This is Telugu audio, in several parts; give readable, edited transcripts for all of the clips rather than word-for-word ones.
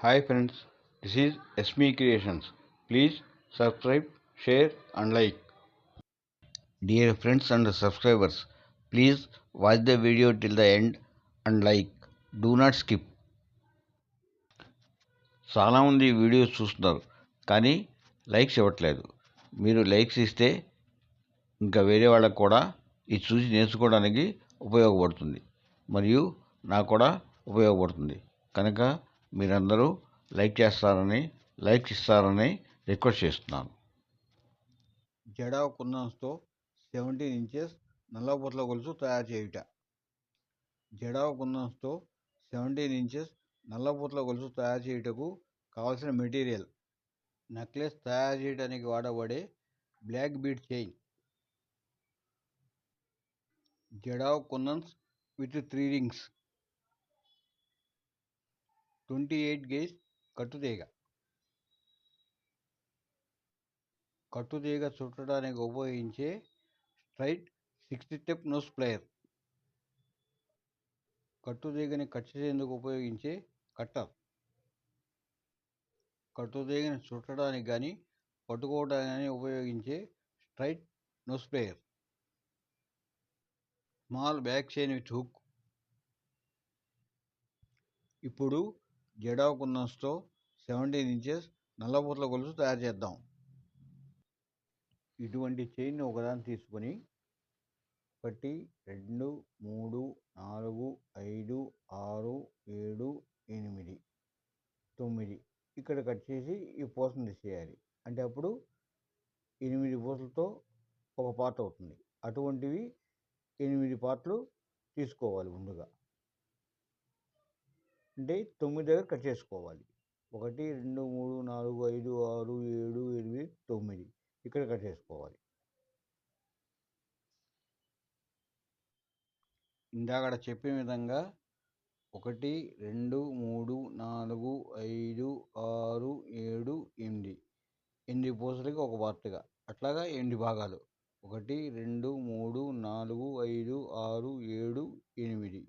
Hi friends, this is SME Creations. Please subscribe, share and like. Dear friends and subscribers, please watch the video till the end and like. Do not skip. చాలామంది వీడియోస్ చూస్తున్నారు కానీ లైక్స్ ఇవ్వట్లేదు. మీరు లైక్స్ ఇస్తే ఇంకా వేరే వాళ్ళకు కూడా ఇది చూసి నేర్చుకోవడానికి ఉపయోగపడుతుంది మరియు నాకు కూడా ఉపయోగపడుతుంది. కనుక మీరందరూ లైక్స్ ఇస్తారని రిక్వెస్ట్ చేస్తున్నాను. జడా కుందన్స్తో 17 ఇంచెస్ నల్లపూసల గొలుసు తయారు చేయుట. జడా కుందన్స్తో 17 ఇంచెస్ నల్లపూసల గొలుసు తయారు చేయుటకు కావలసిన మెటీరియల్: నెక్లెస్ తయారు చేయడానికి వాడబడే బ్లాక్ బీడ్ చైన్, జడా కుందన్స్ విత్ 3 రింగ్స్, 28 గేజ్ కట్టుతీగ, కట్టుతీగ చుట్టడానికి ఉపయోగించే స్ట్రైట్ 6 స్టెప్ నోస్ ప్లేయర్, కట్టుతీగని కట్ చేసేందుకు ఉపయోగించే కట్టర్, కట్టుతీగని చుట్టడానికి కానీ పట్టుకోవడానికి కానీ ఉపయోగించే straight nose plier, small back chain with hook. ఇప్పుడు జడా కుందన్స్తో 17 ఇంచెస్ నల్లపూసల గొలుసు తయారు చేద్దాం. ఇటువంటి చైన్ ఒకదాన్ని తీసుకొని 1, 2, 3, 4, 5, 6, 7, 8, 9 ఇక్కడ కట్ చేసి ఈ పూసను తీసేయాలి. అంటే అప్పుడు 8 పూసలతో ఒక పార్ట్ అవుతుంది. అటువంటివి 8 పార్ట్లు తీసుకోవాలి ముందుగా. అంటే 9 దగ్గర కట్ చేసుకోవాలి. 1, 2, 3, 4, 5, 6, 7, 8, 9 ఇక్కడ కట్ చేసుకోవాలి. ఇందాక చెప్పిన విధంగా 1, 2, 3, 4, 5, 6, 7, 8 పూసలకి ఒక పార్ట్గా, అట్లాగా 8 భాగాలు. 1, 2, 3, 4, 5, 6, 7, 8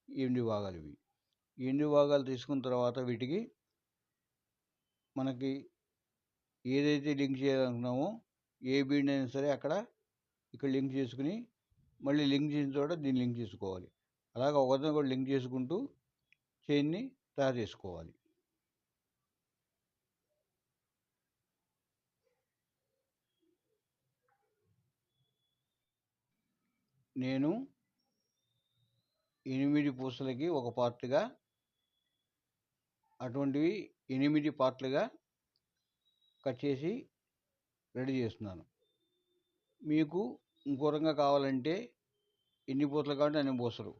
8 భాగాలు ఇవి. 8 భాగాలు తీసుకున్న తర్వాత వీటికి మనకి ఏదైతే లింక్ చేయాలనుకున్నామో ఏ బీడ్ అయినా సరే ఇక్కడ లింక్ చేసుకుని మళ్ళీ లింక్ చేసిన చోట దీన్ని లింక్ చేసుకోవాలి. అలాగే ఒకరిని కూడా లింక్ చేసుకుంటూ చైన్ని తయారు చేసుకోవాలి. నేను 8 పూసలకి ఒక పార్ట్గా, అటువంటివి 8 పార్ట్లుగా కట్ చేసి రెడీ చేస్తున్నాను. మీకు ఇంకో రకంగా కావాలంటే ఎన్ని పూసలు కావాలంటే అన్ని పూసలు,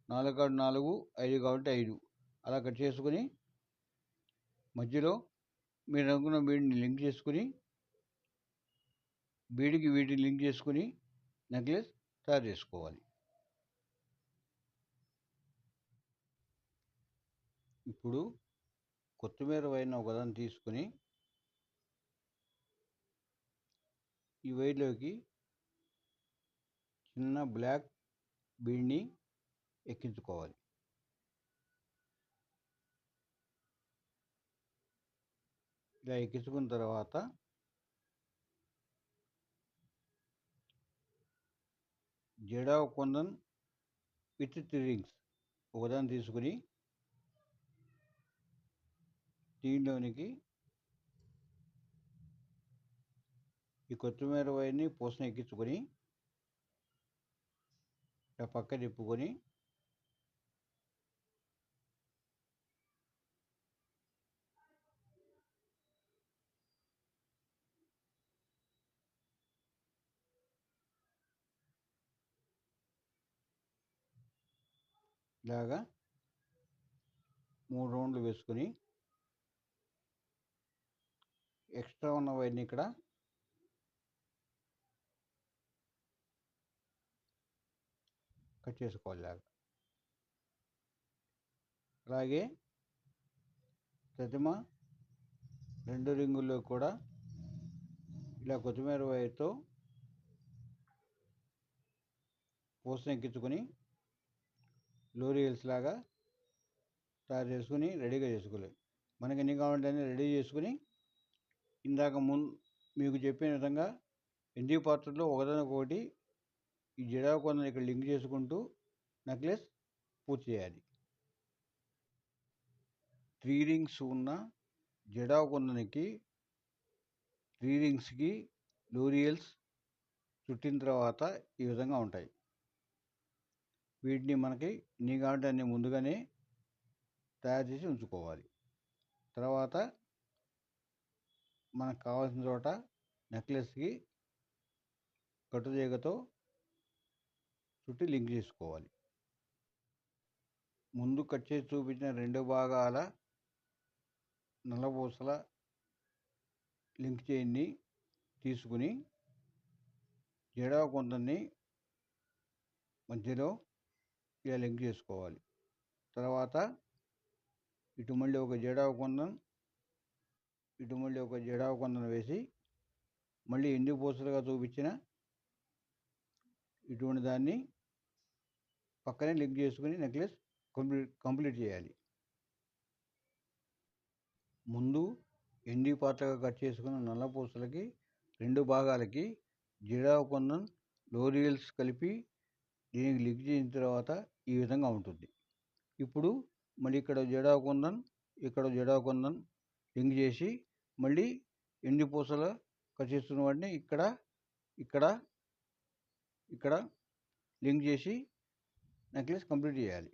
4 కావాలంటే 4, 5 కావాలంటే 5 అలా కట్ చేసుకుని మధ్యలో మీరు అనుకున్న బీడ్ని లింక్ చేసుకుని బీడికి వీటిని లింక్ చేసుకుని నెక్లెస్ తయారు చేసుకోవాలి. ఇప్పుడు కొత్తిమీర వైర్ని ఒకదాన్ని తీసుకుని ఈ వైర్లోకి చిన్న బ్లాక్ బీడ్ని ఎక్కించుకోవాలి. ఇలా ఎక్కించుకున్న తర్వాత జడా కుందన్ విత్ 3 రింగ్స్ ఒకదాన్ని తీసుకుని దీనిలోనికి ఈ కొత్తిమీర వైర్ని పూసను ఎక్కించుకొని ఇలా పక్క తిప్పుకొని ఇలాగా 3 రౌండ్లు వేసుకొని ఎక్స్ట్రా ఉన్న వైర్ని ఇక్కడ కట్ చేసుకోవాలి. అలాగే ప్రతిమ 2 రింగుల్లో కూడా ఇలా కొత్తిమీర వైర్తో పూసను ఎక్కించుకొని లోరీ హిల్స్ లాగా తయారు చేసుకుని రెడీగా చేసుకోవాలి. మనకి ఎన్ని కావాలంటే అన్ని రెడీ చేసుకుని ఇందాక మీకు చెప్పిన విధంగా ఎన్ని పాత్రలో ఒకదానికొకటి ఈ జడా కొందని ఇక్కడ లింక్ చేసుకుంటూ నెక్లెస్ పూర్తి చేయాలి. 3 రింగ్స్ ఉన్న జడా కొందనికి 3 రింగ్స్కి లోరియల్స్ చుట్టిన తర్వాత ఈ విధంగా ఉంటాయి. వీటిని మనకి ఎన్ని కావాలంటే అన్ని ముందుగానే తయారు చేసి ఉంచుకోవాలి. తర్వాత మనకు కావాల్సిన చోట నెక్లెస్కి కట్టుతీగతో చుట్టి లింక్ చేసుకోవాలి. ముందు కట్ చేసి చూపించిన 2 భాగాల నల్లపూసల లింక్ చైన్ని తీసుకుని జడా కొందని మధ్యలో ఇలా లింక్ చేసుకోవాలి. తర్వాత ఇటు మళ్ళీ ఒక జడా కొందం వేసి మళ్ళీ ఎన్ని పూసలుగా చూపించిన ఇటువంటి దాన్ని పక్కనే లింక్ చేసుకుని నెక్లెస్ కంప్లీట్ చేయాలి. ముందు ఎండి పాత్రగా కట్ చేసుకున్న నల్ల పూసలకి 2 భాగాలకి జడా కొందం లోరియల్స్ కలిపి దీనికి లింక్ చేసిన తర్వాత ఈ విధంగా ఉంటుంది. ఇప్పుడు మళ్ళీ ఇక్కడ జడా కొందం లింక్ చేసి మళ్ళీ ఎండి పూసల కట్ చేస్తున్న వాటిని ఇక్కడ లింక్ చేసి నెక్లెస్ కంప్లీట్ చేయాలి.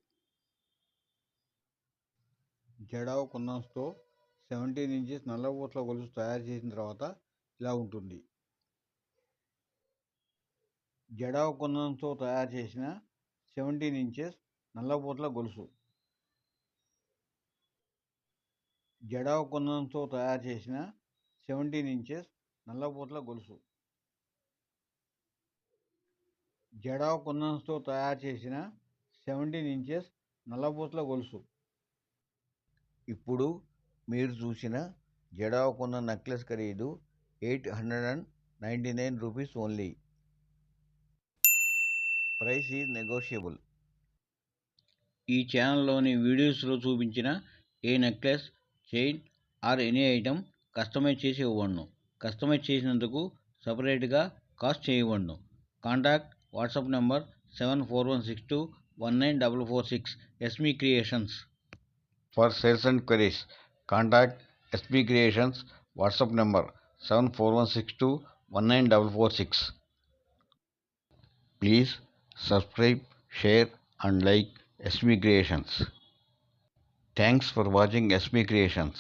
జడా కొందంతో 17 ఇంచెస్ నల్లపూసల గొలుసు తయారు చేసిన తర్వాత ఇలా ఉంటుంది. జడా కొందంతో తయారు చేసిన 17 ఇంచెస్ నల్లపూసల గొలుసు. జడా కొందంతో తయారు చేసిన 17 ఇంచెస్ నల్లపూసల గొలుసు. జడా కొందంతో తయారు చేసిన 17 ఇంచెస్ నల్లపూసల గొలుసు. ఇప్పుడు మీరు చూసిన జడా కొందం నెక్లెస్ ఖరీదు 899 rupees only. Price is negotiable. ఈ ఛానల్లోని వీడియోస్లో చూపించిన ఏ necklace, chain or any item customize చేసి ఇవ్వబడును. కస్టమైజ్ చేసినందుకు సపరేట్గా కాస్ట్ చేయబడును. Contact WhatsApp number 7416219446 Esmi creations. For sales and queries, contact SB Creations WhatsApp number 7416219446. Please subscribe, share and like SB Creations. Thanks for watching SB Creations.